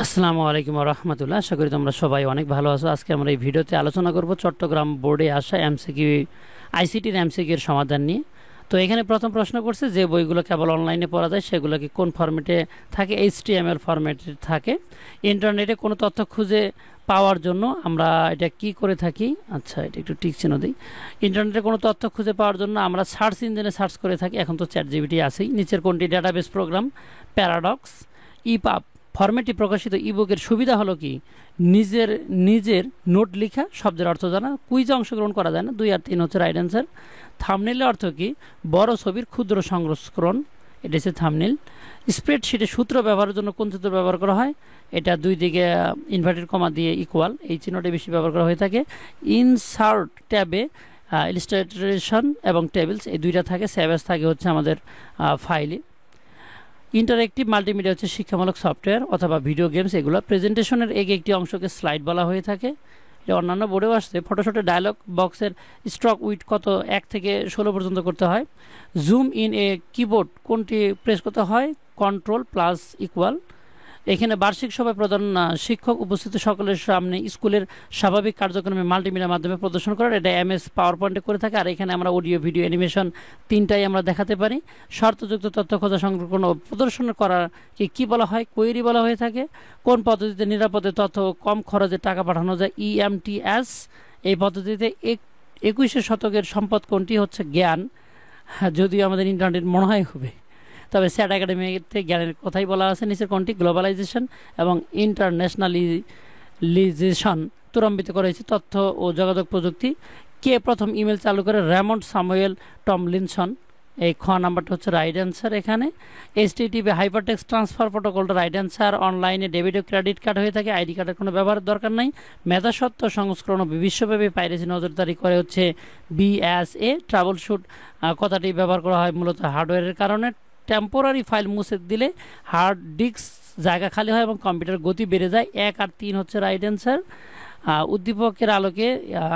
আসসালামু আলাইকুম রহমতুল্লাহ। আশা করি তোমরা সবাই অনেক ভালো আছো। আজকে আমরা এই ভিডিওতে আলোচনা করব চট্টগ্রাম বোর্ডে আসা এমসিকিউ আইসিটির এমসিকিউর সমাধান নিয়ে। তো এখানে প্রথম প্রশ্ন করছে যে বইগুলো কেবল অনলাইনে পড়া যায় সেগুলোকে কোন ফরম্যাটে থাকে। HTML ফরম্যাটে থাকে। ইন্টারনেটে কোনো তথ্য খুঁজে পাওয়ার জন্য আমরা এটা কি করে থাকি। আচ্ছা, এটা একটু টিক চিহ্ন দিই। ইন্টারনেটে কোনো তথ্য খুঁজে পাওয়ার জন্য আমরা সার্চ ইঞ্জিনে সার্চ করে থাকি। এখন তো চ্যাটজিপিটি আছেই। নিচের কোনটি ডাটাবেস প্রোগ্রাম? প্যারাডক্স। ইপাব ফরম্যাটে প্রকাশিত ইবুকের সুবিধা হলো কি নিজের নিজের নোট লেখা, শব্দের অর্থ জানা, কুইজে অংশগ্রহণ করা যায় না। 2 আর 3 হচ্ছে রাইট অ্যান্সার। থাম্বনেইলের অর্থ কি বড় ছবির ক্ষুদ্র সংস্করণ, এটা হচ্ছে থাম্বনেইল। স্প্রেডশিটে সূত্র ব্যবহারের জন্য কোন সূত্র ব্যবহার করা হয়? এটা দুই দিকে ইনভার্টেড কমা দিয়ে ইকুয়াল, এই চিহ্নটা বেশি ব্যবহার করা হয়ে থাকে। ইনসার্ট ট্যাবে ইলিস্ট্রেশন এবং টেবিলস এই দুইটা থাকে। সেভেজ থাকে হচ্ছে আমাদের ফাইলে। ইন্টারেক্টিভ মাল্টিমিডিয়া হচ্ছে শিক্ষামূলক সফটওয়্যার অথবা ভিডিও গেমস। এগুলো প্রেজেন্টেশনের এগে একটি অংশকে স্লাইড বলা হয়ে থাকে। এটা অন্যান্য বোর্ডেও আসছে। ফটোশপে ডায়লগ বক্সের স্ট্রোক উইড কত 1 থেকে 16 পর্যন্ত করতে হয়। জুম ইন এ কিবোর্ড কোনটি প্রেস করতে হয়? Control plus equal. এখানে বার্ষিক সভায় প্রধান শিক্ষক উপস্থিত সকলের সামনে স্কুলের স্বাভাবিক কার্যক্রমে মাল্টিমিডিয়ার মাধ্যমে প্রদর্শন করার, এটা MS পাওয়ার পয়েন্টে করে থাকে। আর এখানে আমরা অডিও, ভিডিও, অ্যানিমেশন তিনটাই আমরা দেখাতে পারি। শর্তযুক্ত তথ্য খোঁজা, সংরক্ষণ ও প্রদর্শন করাকে কি বলা হয়? কোয়েরি বলা হয়ে থাকে। কোন পদ্ধতিতে নিরাপদে তথ্য কম খরচে টাকা পাঠানো যায়? EMTS। এই পদ্ধতিতে 21 শতকের সম্পদ কোনটি? হচ্ছে জ্ঞান। যদিও আমাদের ইন্টারনেট মনে হয় হবে, তবে স্যাট একাডেমিতে জ্ঞানের কথাই বলা আছে। নিচের কোনটি গ্লোবালাইজেশন এবং ইন্টারন্যাশনালিজেশন ত্বরান্বিত করা হয়েছে? তথ্য ও যোগাযোগ প্রযুক্তি। কে প্রথম ইমেল চালু করে? Raymond Samuel Tomlinson. এই খ নাম্বারটা হচ্ছে রাইট অ্যান্সার। এখানে HTTP হাইপারটেক্সট ট্রান্সফার প্রোটোকলটা রাইট অ্যান্সার। অনলাইনে ডেবিট ও ক্রেডিট কার্ড হয়ে থাকে, আইডি কার্ডের কোনো ব্যবহারের দরকার নাই। মেধাসত্ত্ব সংস্করণ ও বিশ্বব্যাপী পাইরেসি নজরদারি করে হচ্ছে BSA। ট্রাবল শুট কথাটি ব্যবহার করা হয় মূলত হার্ডওয়্যারের কারণে। টেম্পোরারি ফাইল মুছে দিলে হার্ড ডিস্ক জায়গা খালি হয় এবং কম্পিউটার গতি বেড়ে যায়। 1 আর 3 হচ্ছে রাইট অ্যান্সার। উদ্দীপকের আলোকে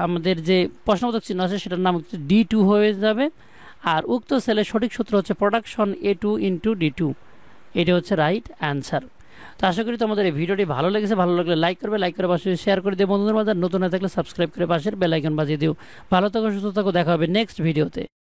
আমাদের যে প্রশ্নবোধক চিহ্ন আছে সেটার নাম হচ্ছে D2 হয়ে যাবে। আর উক্ত সেলের সঠিক সূত্র হচ্ছে প্রোডাকশন A2 ইন্টু D2। এটা হচ্ছে রাইট অ্যান্সার। তো আশা করি তোমাদের এই ভিডিওটি ভালো লেগেছে। ভালো লাগলে লাইক করবে, লাইক করে পাশে শেয়ার করে দিয়ে বন্ধুদের মাঝে, নতুন হয়ে থাকলে সাবস্ক্রাইব করে পাশের বেল আইকন বাজিয়ে দিও। ভালো থাকো, সুস্থ থাকো, দেখা হবে নেক্সট ভিডিওতে।